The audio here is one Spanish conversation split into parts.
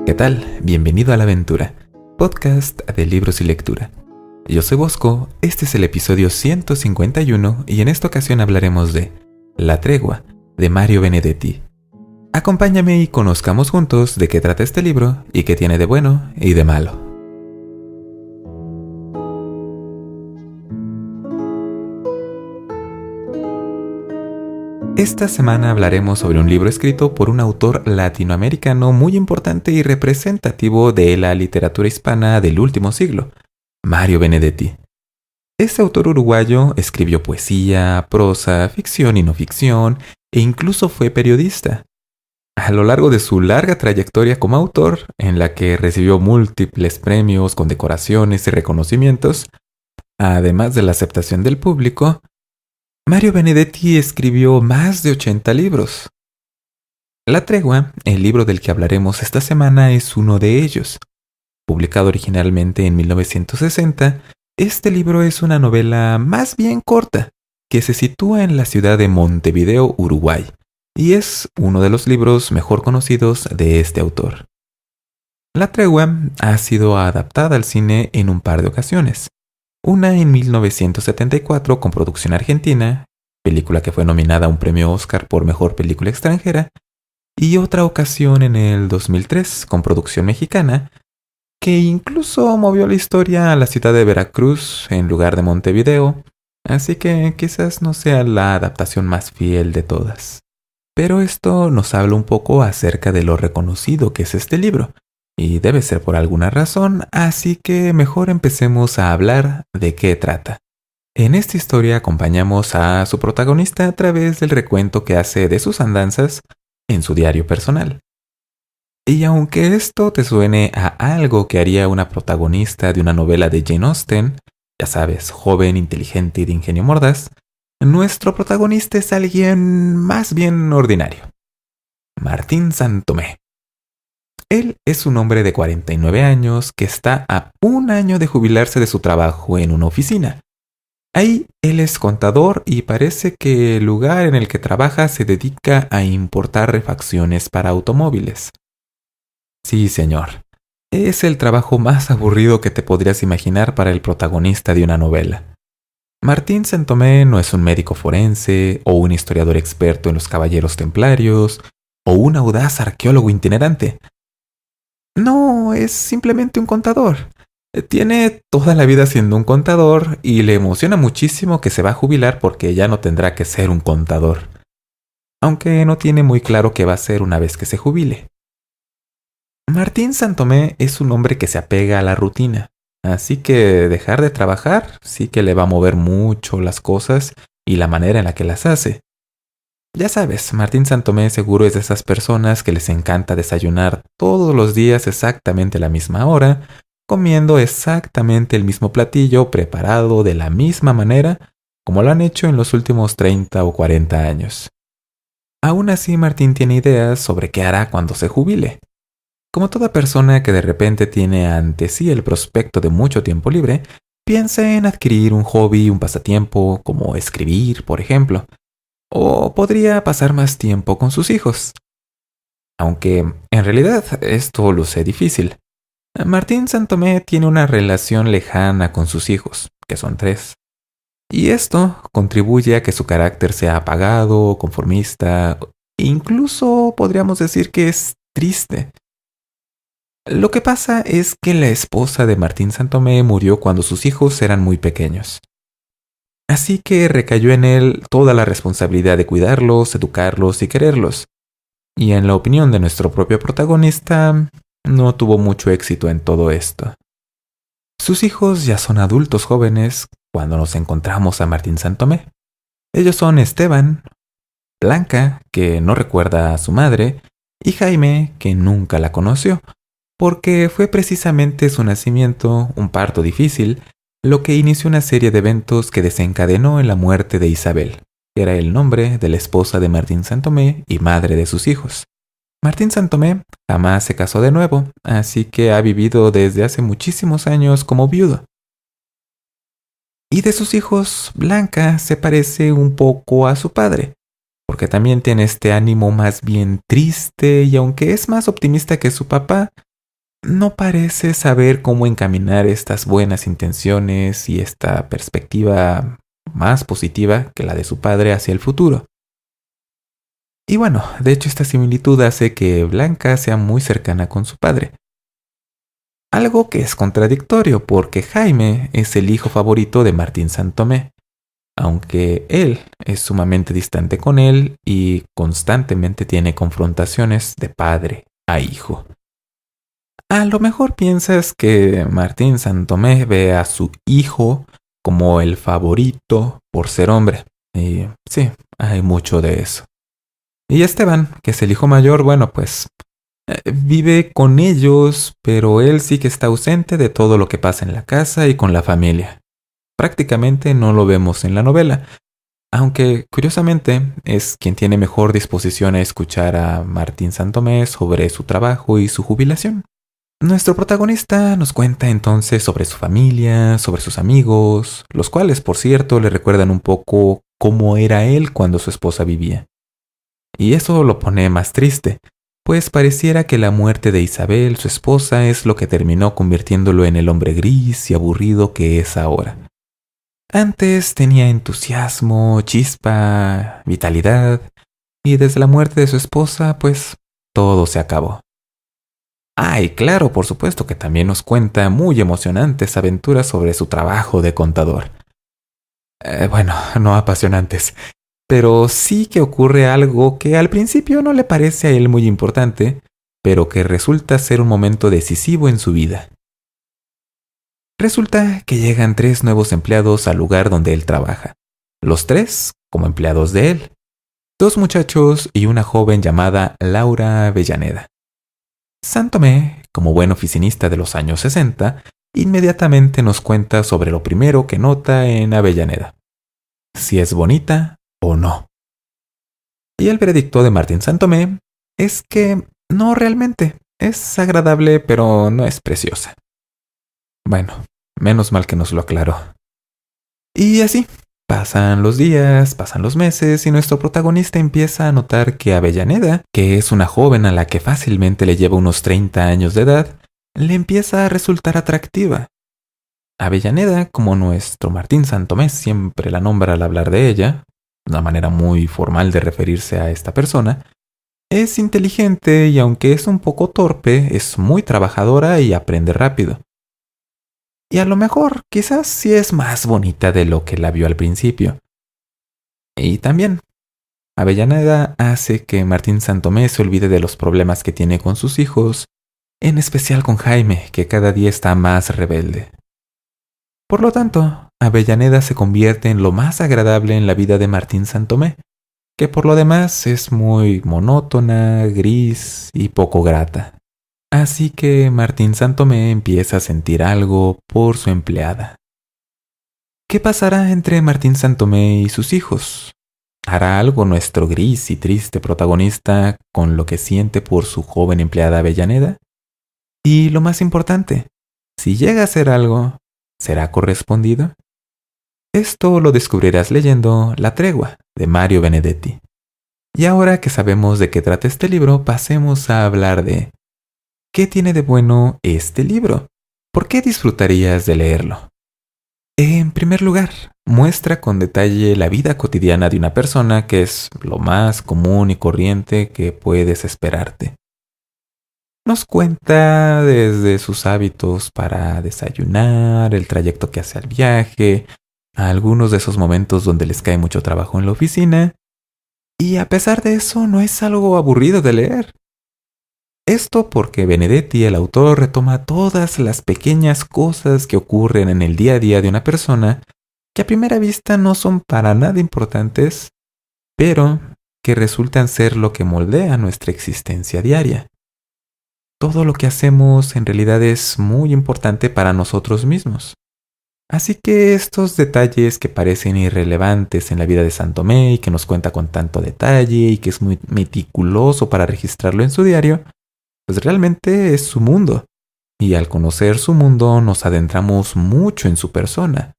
¿Qué tal? Bienvenido a La Aventura, podcast de libros y lectura. Yo soy Bosco, este es el episodio 151 y en esta ocasión hablaremos de La Tregua, de Mario Benedetti. Acompáñame y conozcamos juntos de qué trata este libro y qué tiene de bueno y de malo. Esta semana hablaremos sobre un libro escrito por un autor latinoamericano muy importante y representativo de la literatura hispana del último siglo, Mario Benedetti. Este autor uruguayo escribió poesía, prosa, ficción y no ficción, e incluso fue periodista. A lo largo de su larga trayectoria como autor, en la que recibió múltiples premios, condecoraciones y reconocimientos, además de la aceptación del público, Mario Benedetti escribió más de 80 libros. La Tregua, el libro del que hablaremos esta semana, es uno de ellos. Publicado originalmente en 1960, este libro es una novela más bien corta, que se sitúa en la ciudad de Montevideo, Uruguay, y es uno de los libros mejor conocidos de este autor. La Tregua ha sido adaptada al cine en un par de ocasiones. Una en 1974 con producción argentina, película que fue nominada a un premio Oscar por Mejor Película Extranjera, y otra ocasión en el 2003 con producción mexicana, que incluso movió la historia a la ciudad de Veracruz en lugar de Montevideo, así que quizás no sea la adaptación más fiel de todas. Pero esto nos habla un poco acerca de lo reconocido que es este libro, y debe ser por alguna razón, así que mejor empecemos a hablar de qué trata. En esta historia acompañamos a su protagonista a través del recuento que hace de sus andanzas en su diario personal. Y aunque esto te suene a algo que haría una protagonista de una novela de Jane Austen, ya sabes, joven, inteligente y de ingenio mordaz, nuestro protagonista es alguien más bien ordinario. Martín Santomé. Él es un hombre de 49 años que está a un año de jubilarse de su trabajo en una oficina. Ahí él es contador y parece que el lugar en el que trabaja se dedica a importar refacciones para automóviles. Sí, señor. Es el trabajo más aburrido que te podrías imaginar para el protagonista de una novela. Martín Santomé no es un médico forense o un historiador experto en los caballeros templarios o un audaz arqueólogo itinerante. No, es simplemente un contador. Tiene toda la vida siendo un contador y le emociona muchísimo que se va a jubilar porque ya no tendrá que ser un contador. Aunque no tiene muy claro qué va a hacer una vez que se jubile. Martín Santomé es un hombre que se apega a la rutina, así que dejar de trabajar sí que le va a mover mucho las cosas y la manera en la que las hace. Ya sabes, Martín Santomé seguro es de esas personas que les encanta desayunar todos los días exactamente a la misma hora, comiendo exactamente el mismo platillo preparado de la misma manera como lo han hecho en los últimos 30 o 40 años. Aún así, Martín tiene ideas sobre qué hará cuando se jubile. Como toda persona que de repente tiene ante sí el prospecto de mucho tiempo libre, piensa en adquirir un hobby, un pasatiempo, como escribir, por ejemplo. O podría pasar más tiempo con sus hijos. Aunque, en realidad, esto luce difícil. Martín Santomé tiene una relación lejana con sus hijos, que son 3. Y esto contribuye a que su carácter sea apagado, conformista, e incluso podríamos decir que es triste. Lo que pasa es que la esposa de Martín Santomé murió cuando sus hijos eran muy pequeños. Así que recayó en él toda la responsabilidad de cuidarlos, educarlos y quererlos. Y en la opinión de nuestro propio protagonista, no tuvo mucho éxito en todo esto. Sus hijos ya son adultos jóvenes cuando nos encontramos a Martín Santomé. Ellos son Esteban, Blanca, que no recuerda a su madre, y Jaime, que nunca la conoció, porque fue precisamente su nacimiento, un parto difícil, lo que inició una serie de eventos que desencadenó en la muerte de Isabel, que era el nombre de la esposa de Martín Santomé y madre de sus hijos. Martín Santomé jamás se casó de nuevo, así que ha vivido desde hace muchísimos años como viudo. Y de sus hijos, Blanca se parece un poco a su padre, porque también tiene este ánimo más bien triste y aunque es más optimista que su papá, no parece saber cómo encaminar estas buenas intenciones y esta perspectiva más positiva que la de su padre hacia el futuro. Y bueno, de hecho esta similitud hace que Blanca sea muy cercana con su padre. Algo que es contradictorio porque Jaime es el hijo favorito de Martín Santomé, aunque él es sumamente distante con él y constantemente tiene confrontaciones de padre a hijo. A lo mejor piensas que Martín Santomé ve a su hijo como el favorito por ser hombre. Y sí, hay mucho de eso. Y Esteban, que es el hijo mayor, bueno, pues vive con ellos, pero él sí que está ausente de todo lo que pasa en la casa y con la familia. Prácticamente no lo vemos en la novela, aunque curiosamente es quien tiene mejor disposición a escuchar a Martín Santomé sobre su trabajo y su jubilación. Nuestro protagonista nos cuenta entonces sobre su familia, sobre sus amigos, los cuales, por cierto, le recuerdan un poco cómo era él cuando su esposa vivía. Y eso lo pone más triste, pues pareciera que la muerte de Isabel, su esposa, es lo que terminó convirtiéndolo en el hombre gris y aburrido que es ahora. Antes tenía entusiasmo, chispa, vitalidad, y desde la muerte de su esposa, pues todo se acabó. Y claro, por supuesto que también nos cuenta muy emocionantes aventuras sobre su trabajo de contador. Bueno, no apasionantes, pero sí que ocurre algo que al principio no le parece a él muy importante, pero que resulta ser un momento decisivo en su vida. Resulta que llegan 3 nuevos empleados al lugar donde él trabaja, los 3 como empleados de él, 2 muchachos y una joven llamada Laura Avellaneda. Santomé, como buen oficinista de los años 60, inmediatamente nos cuenta sobre lo primero que nota en Avellaneda: si es bonita o no. Y el veredicto de Martín Santomé es que no realmente. Es agradable, pero no es preciosa. Bueno, menos mal que nos lo aclaró. Y así, pasan los días, pasan los meses y nuestro protagonista empieza a notar que Avellaneda, que es una joven a la que fácilmente le lleva unos 30 años de edad, le empieza a resultar atractiva. Avellaneda, como nuestro Martín Santomé siempre la nombra al hablar de ella, una manera muy formal de referirse a esta persona, es inteligente y aunque es un poco torpe, es muy trabajadora y aprende rápido. Y a lo mejor, quizás sí es más bonita de lo que la vio al principio. Y también, Avellaneda hace que Martín Santomé se olvide de los problemas que tiene con sus hijos, en especial con Jaime, que cada día está más rebelde. Por lo tanto, Avellaneda se convierte en lo más agradable en la vida de Martín Santomé, que por lo demás es muy monótona, gris y poco grata. Así que Martín Santomé empieza a sentir algo por su empleada. ¿Qué pasará entre Martín Santomé y sus hijos? ¿Hará algo nuestro gris y triste protagonista con lo que siente por su joven empleada Avellaneda? Y lo más importante, si llega a hacer algo, ¿será correspondido? Esto lo descubrirás leyendo La tregua, de Mario Benedetti. Y ahora que sabemos de qué trata este libro, pasemos a hablar de ¿qué tiene de bueno este libro? ¿Por qué disfrutarías de leerlo? En primer lugar, muestra con detalle la vida cotidiana de una persona, que es lo más común y corriente que puedes esperarte. Nos cuenta desde sus hábitos para desayunar, el trayecto que hace al viaje, a algunos de esos momentos donde les cae mucho trabajo en la oficina, y a pesar de eso no es algo aburrido de leer. Esto porque Benedetti, el autor, retoma todas las pequeñas cosas que ocurren en el día a día de una persona, que a primera vista no son para nada importantes, pero que resultan ser lo que moldea nuestra existencia diaria. Todo lo que hacemos en realidad es muy importante para nosotros mismos. Así que estos detalles que parecen irrelevantes en la vida de Santomé y que nos cuenta con tanto detalle y que es muy meticuloso para registrarlo en su diario, pues realmente es su mundo. Y al conocer su mundo nos adentramos mucho en su persona.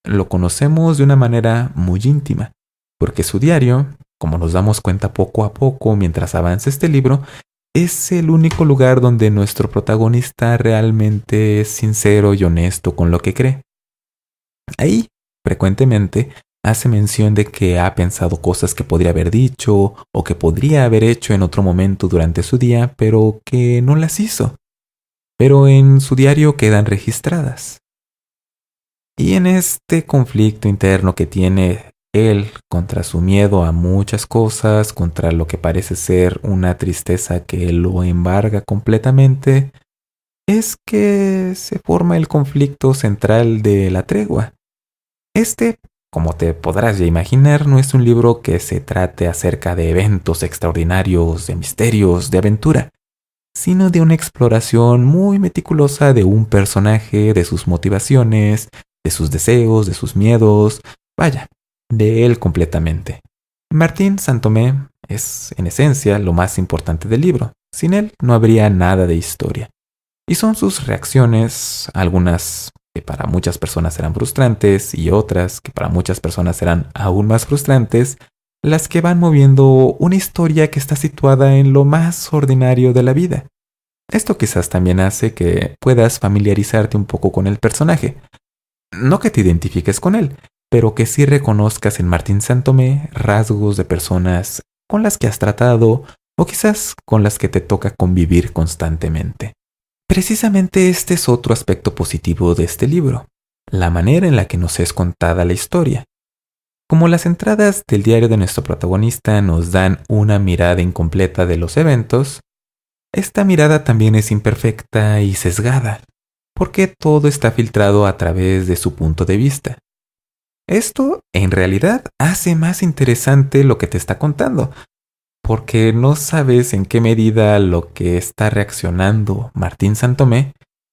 Lo conocemos de una manera muy íntima, porque su diario, como nos damos cuenta poco a poco mientras avanza este libro, es el único lugar donde nuestro protagonista realmente es sincero y honesto con lo que cree. Ahí, frecuentemente, hace mención de que ha pensado cosas que podría haber dicho o que podría haber hecho en otro momento durante su día, pero que no las hizo. Pero en su diario quedan registradas. Y en este conflicto interno que tiene él contra su miedo a muchas cosas, contra lo que parece ser una tristeza que lo embarga completamente, es que se forma el conflicto central de la tregua. Este, como te podrás ya imaginar, no es un libro que se trate acerca de eventos extraordinarios, de misterios, de aventura, sino de una exploración muy meticulosa de un personaje, de sus motivaciones, de sus deseos, de sus miedos, vaya, de él completamente. Martín Saint-Thomas es, en esencia, lo más importante del libro. Sin él no habría nada de historia. Y son sus reacciones, algunas que para muchas personas serán frustrantes y otras que para muchas personas serán aún más frustrantes, las que van moviendo una historia que está situada en lo más ordinario de la vida. Esto quizás también hace que puedas familiarizarte un poco con el personaje. No que te identifiques con él, pero que sí reconozcas en Martín Saint-Thomas rasgos de personas con las que has tratado o quizás con las que te toca convivir constantemente. Precisamente este es otro aspecto positivo de este libro, la manera en la que nos es contada la historia. Como las entradas del diario de nuestro protagonista nos dan una mirada incompleta de los eventos, esta mirada también es imperfecta y sesgada, porque todo está filtrado a través de su punto de vista. Esto, en realidad, hace más interesante lo que te está contando, porque no sabes en qué medida lo que está reaccionando Martín Saint-Thomas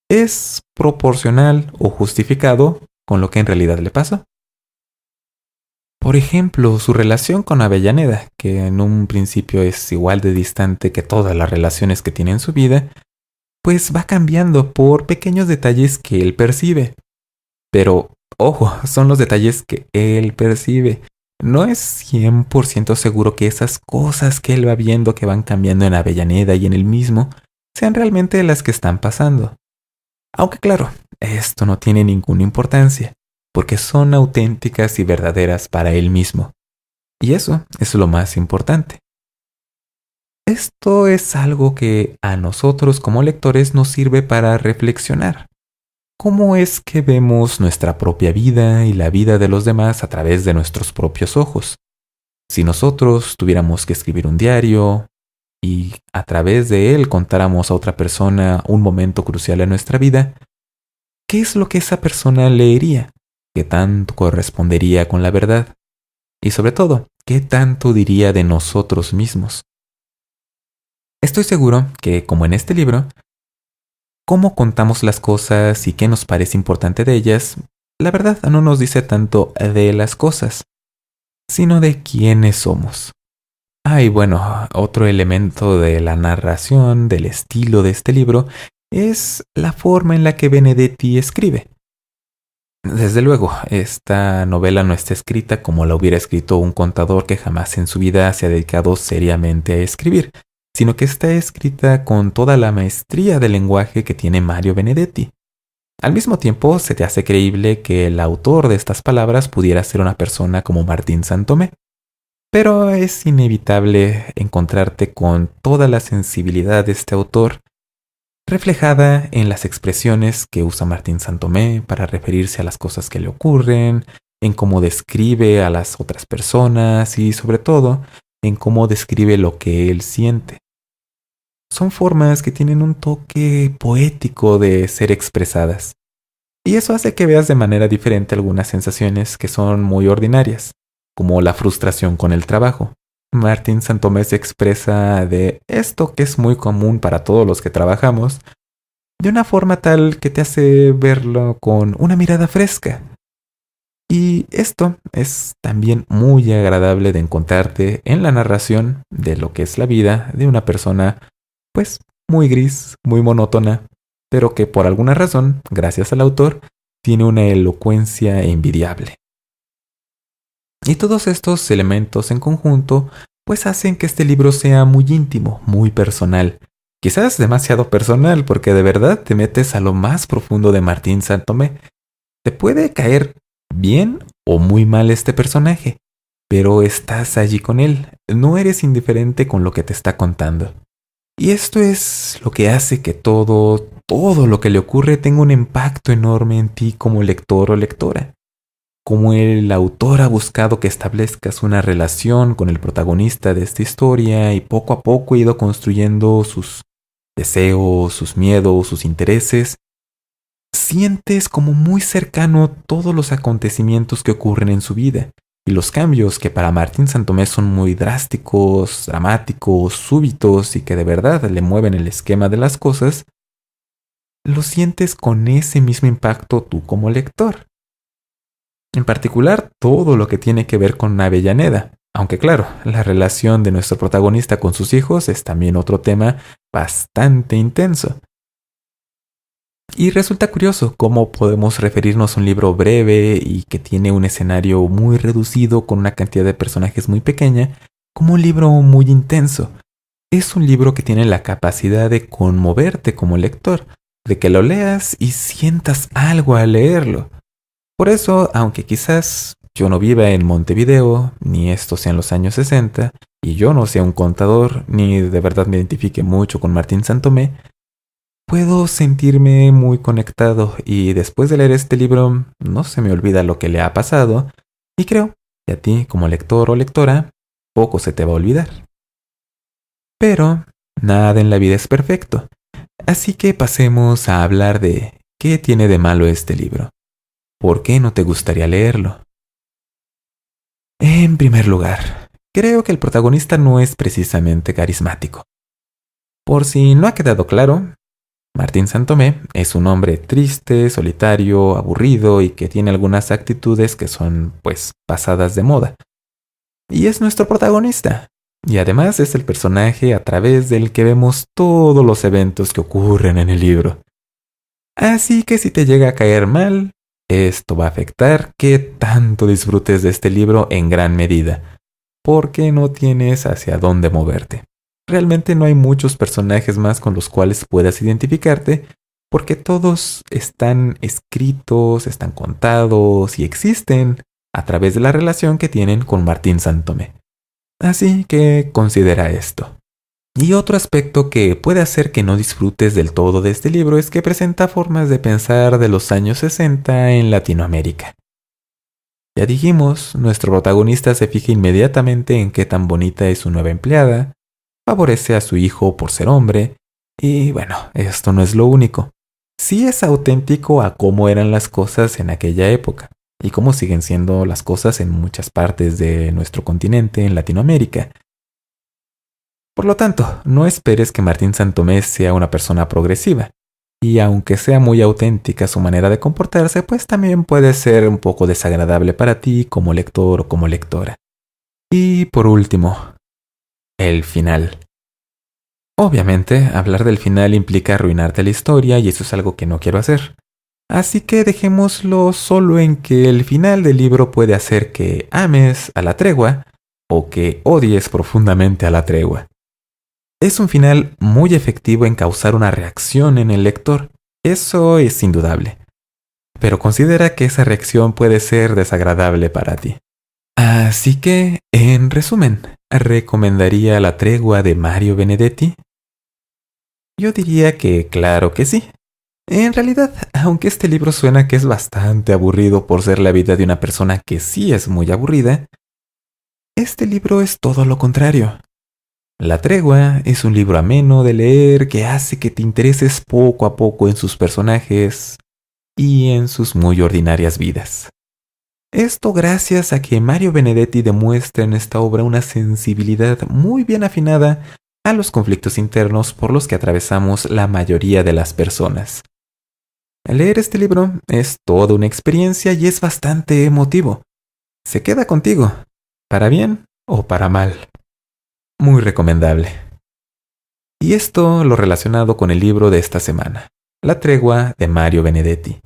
es proporcional o justificado con lo que en realidad le pasó. Por ejemplo, su relación con Avellaneda, que en un principio es igual de distante que todas las relaciones que tiene en su vida, pues va cambiando por pequeños detalles que él percibe. Pero, ojo, son los detalles que él percibe. No es 100% seguro que esas cosas que él va viendo que van cambiando en Avellaneda y en él mismo sean realmente las que están pasando. Aunque claro, esto no tiene ninguna importancia, porque son auténticas y verdaderas para él mismo. Y eso es lo más importante. Esto es algo que a nosotros como lectores nos sirve para reflexionar. ¿Cómo es que vemos nuestra propia vida y la vida de los demás a través de nuestros propios ojos? Si nosotros tuviéramos que escribir un diario y a través de él contáramos a otra persona un momento crucial en nuestra vida, ¿qué es lo que esa persona leería? ¿Qué tanto correspondería con la verdad? Y sobre todo, ¿qué tanto diría de nosotros mismos? Estoy seguro que, como en este libro, cómo contamos las cosas y qué nos parece importante de ellas, la verdad no nos dice tanto de las cosas, sino de quiénes somos. Y bueno, otro elemento de la narración, del estilo de este libro, es la forma en la que Benedetti escribe. Desde luego, esta novela no está escrita como la hubiera escrito un contador que jamás en su vida se ha dedicado seriamente a escribir, sino que está escrita con toda la maestría del lenguaje que tiene Mario Benedetti. Al mismo tiempo, se te hace creíble que el autor de estas palabras pudiera ser una persona como Martín Saint-Thomas. Pero es inevitable encontrarte con toda la sensibilidad de este autor reflejada en las expresiones que usa Martín Saint-Thomas para referirse a las cosas que le ocurren, en cómo describe a las otras personas y sobre todo en cómo describe lo que él siente. Son formas que tienen un toque poético de ser expresadas. Y eso hace que veas de manera diferente algunas sensaciones que son muy ordinarias, como la frustración con el trabajo. Martín Saint-Thomas expresa de esto que es muy común para todos los que trabajamos, de una forma tal que te hace verlo con una mirada fresca. Y esto es también muy agradable de encontrarte en la narración de lo que es la vida de una persona, pues, muy gris, muy monótona, pero que por alguna razón, gracias al autor, tiene una elocuencia envidiable. Y todos estos elementos en conjunto, pues hacen que este libro sea muy íntimo, muy personal, Quizás demasiado personal porque de verdad te metes a lo más profundo de Martín Santomé. Te puede caer bien o muy mal este personaje, pero estás allí con él, no eres indiferente con lo que te está contando. Y esto es lo que hace que todo lo que le ocurre tenga un impacto enorme en ti como lector o lectora. Como el autor ha buscado que establezcas una relación con el protagonista de esta historia y poco a poco ha ido construyendo sus deseos, sus miedos, sus intereses, sientes como muy cercano todos los acontecimientos que ocurren en su vida y los cambios que para Martín Santomé son muy drásticos, dramáticos, súbitos y que de verdad le mueven el esquema de las cosas, lo sientes con ese mismo impacto tú como lector. En particular, todo lo que tiene que ver con Avellaneda. Aunque claro, la relación de nuestro protagonista con sus hijos es también otro tema bastante intenso. Y resulta curioso cómo podemos referirnos a un libro breve y que tiene un escenario muy reducido con una cantidad de personajes muy pequeña, como un libro muy intenso. Es un libro que tiene la capacidad de conmoverte como lector, de que lo leas y sientas algo al leerlo. Por eso, aunque quizás yo no viva en Montevideo, ni esto sea en los años 60, y yo no sea un contador, ni de verdad me identifique mucho con Martín Santomé, puedo sentirme muy conectado y después de leer este libro no se me olvida lo que le ha pasado y creo que a ti como lector o lectora poco se te va a olvidar. Pero nada en la vida es perfecto, así que pasemos a hablar de qué tiene de malo este libro. ¿Por qué no te gustaría leerlo? En primer lugar, creo que el protagonista no es precisamente carismático. Por si no ha quedado claro, Martín Santomé es un hombre triste, solitario, aburrido y que tiene algunas actitudes que son, pues, pasadas de moda. Y es nuestro protagonista. Y además es el personaje a través del que vemos todos los eventos que ocurren en el libro. Así que si te llega a caer mal, esto va a afectar que tanto disfrutes de este libro en gran medida, porque no tienes hacia dónde moverte. Realmente no hay muchos personajes más con los cuales puedas identificarte, porque todos están escritos, están contados y existen a través de la relación que tienen con Martín Santomé. Así que considera esto. Y otro aspecto que puede hacer que no disfrutes del todo de este libro es que presenta formas de pensar de los años 60 en Latinoamérica. Ya dijimos, nuestro protagonista se fija inmediatamente en qué tan bonita es su nueva empleada, favorece a su hijo por ser hombre, y bueno, esto no es lo único. Sí es auténtico a cómo eran las cosas en aquella época, y cómo siguen siendo las cosas en muchas partes de nuestro continente, en Latinoamérica. Por lo tanto, no esperes que Martín Santomé sea una persona progresiva. Y aunque sea muy auténtica su manera de comportarse, pues también puede ser un poco desagradable para ti como lector o como lectora. Y por último, el final. Obviamente, hablar del final implica arruinarte la historia y eso es algo que no quiero hacer. Así que dejémoslo solo en que el final del libro puede hacer que ames a la tregua o que odies profundamente a la tregua. Es un final muy efectivo en causar una reacción en el lector, eso es indudable. Pero considera que esa reacción puede ser desagradable para ti. Así que, en resumen, ¿recomendaría La tregua de Mario Benedetti? Yo diría que claro que sí. En realidad, aunque este libro suena que es bastante aburrido por ser la vida de una persona que sí es muy aburrida, este libro es todo lo contrario. La tregua es un libro ameno de leer que hace que te intereses poco a poco en sus personajes y en sus muy ordinarias vidas. Esto gracias a que Mario Benedetti demuestra en esta obra una sensibilidad muy bien afinada a los conflictos internos por los que atravesamos la mayoría de las personas. Leer este libro es toda una experiencia y es bastante emotivo. Se queda contigo, para bien o para mal. Muy recomendable. Y esto lo relacionado con el libro de esta semana, La tregua de Mario Benedetti.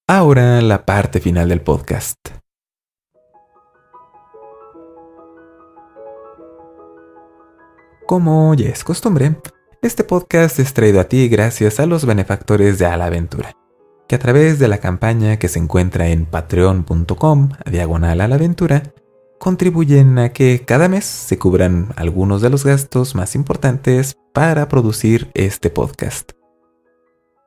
Ahora la parte final del podcast. Como ya es costumbre, Este podcast es traído a ti gracias a los benefactores de A la Aventura, que a través de la campaña que se encuentra en patreon.com/alaventura, contribuyen a que cada mes se cubran algunos de los gastos más importantes para producir este podcast.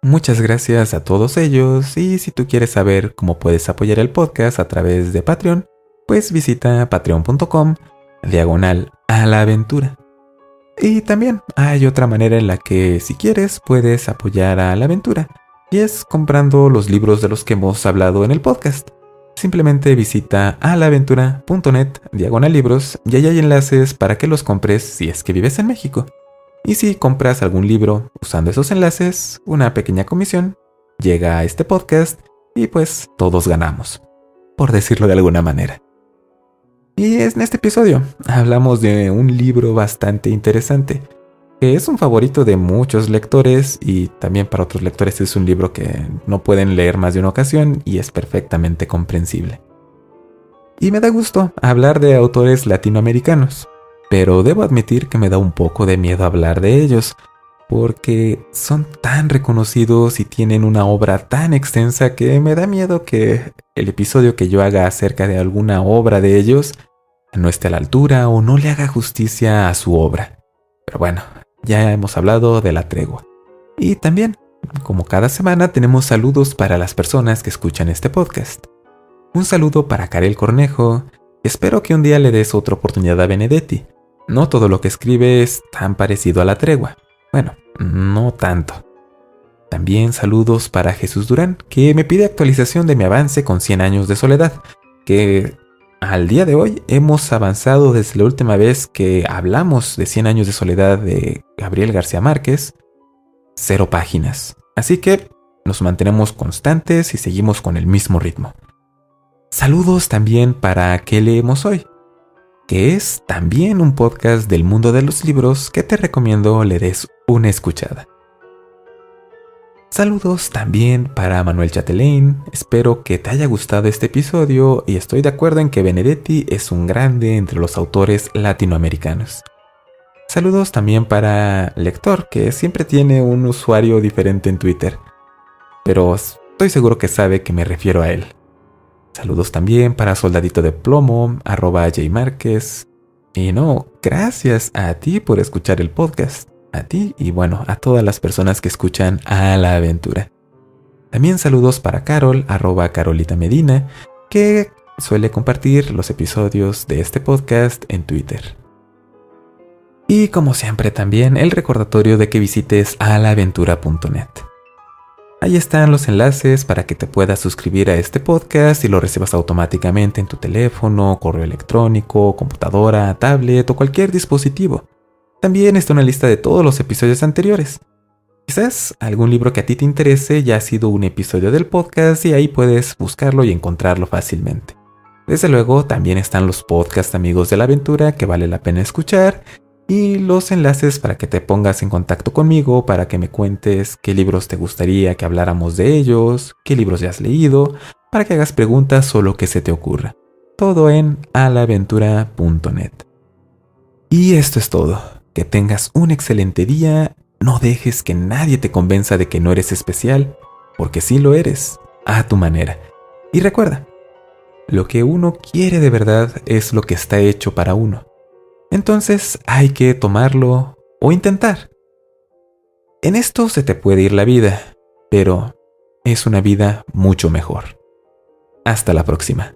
Muchas gracias a todos ellos, y si tú quieres saber cómo puedes apoyar el podcast a través de Patreon, pues visita patreon.com/alaventura. Y también hay otra manera en la que, si quieres, puedes apoyar a la aventura, y es comprando los libros de los que hemos hablado en el podcast. Simplemente visita alaventura.net/libros y ahí hay enlaces para que los compres si es que vives en México. Y si compras algún libro usando esos enlaces, una pequeña comisión llega a este podcast y pues todos ganamos, por decirlo de alguna manera. Y en este episodio hablamos de un libro bastante interesante, que es un favorito de muchos lectores y también para otros lectores es un libro que no pueden leer más de una ocasión y es perfectamente comprensible. Y me da gusto hablar de autores latinoamericanos, pero debo admitir que me da un poco de miedo hablar de ellos, porque son tan reconocidos y tienen una obra tan extensa que me da miedo que el episodio que yo haga acerca de alguna obra de ellos no esté a la altura o no le haga justicia a su obra. Pero bueno, ya hemos hablado de La Tregua. Y también, como cada semana, tenemos saludos para las personas que escuchan este podcast. Un saludo para Karel Cornejo. Espero que un día le des otra oportunidad a Benedetti. No todo lo que escribe es tan parecido a La Tregua. Bueno, no tanto. También saludos para Jesús Durán, que me pide actualización de mi avance con 100 años de soledad, que al día de hoy hemos avanzado desde la última vez que hablamos de 100 años de soledad de Gabriel García Márquez, 0 páginas. Así que nos mantenemos constantes y seguimos con el mismo ritmo. Saludos también para ¿Qué leemos hoy?, que es también un podcast del mundo de los libros que te recomiendo le des una escuchada. Saludos también para Manuel Chatelain. Espero que te haya gustado este episodio y estoy de acuerdo en que Benedetti es un grande entre los autores latinoamericanos. Saludos también para Lector, que siempre tiene un usuario diferente en Twitter, pero estoy seguro que sabe que me refiero a él. Saludos también para Soldadito de Plomo, @jmárquez. Y no, gracias a ti por escuchar el podcast. A ti y bueno, a todas las personas que escuchan A la Aventura. También saludos para Carol, @carolitamedina, que suele compartir los episodios de este podcast en Twitter. Y como siempre también el recordatorio de que visites alaventura.net. Ahí están los enlaces para que te puedas suscribir a este podcast y lo recibas automáticamente en tu teléfono, correo electrónico, computadora, tablet o cualquier dispositivo. También está una lista de todos los episodios anteriores. Quizás algún libro que a ti te interese ya ha sido un episodio del podcast y ahí puedes buscarlo y encontrarlo fácilmente. Desde luego también están los podcasts Amigos de la Aventura que vale la pena escuchar y los enlaces para que te pongas en contacto conmigo, para que me cuentes qué libros te gustaría que habláramos de ellos, qué libros ya has leído, para que hagas preguntas o lo que se te ocurra. Todo en alaventura.net. Y esto es todo. Que tengas un excelente día. No dejes que nadie te convenza de que no eres especial, porque sí lo eres, a tu manera. Y recuerda, lo que uno quiere de verdad es lo que está hecho para uno. Entonces hay que tomarlo o intentar. En esto se te puede ir la vida, pero es una vida mucho mejor. Hasta la próxima.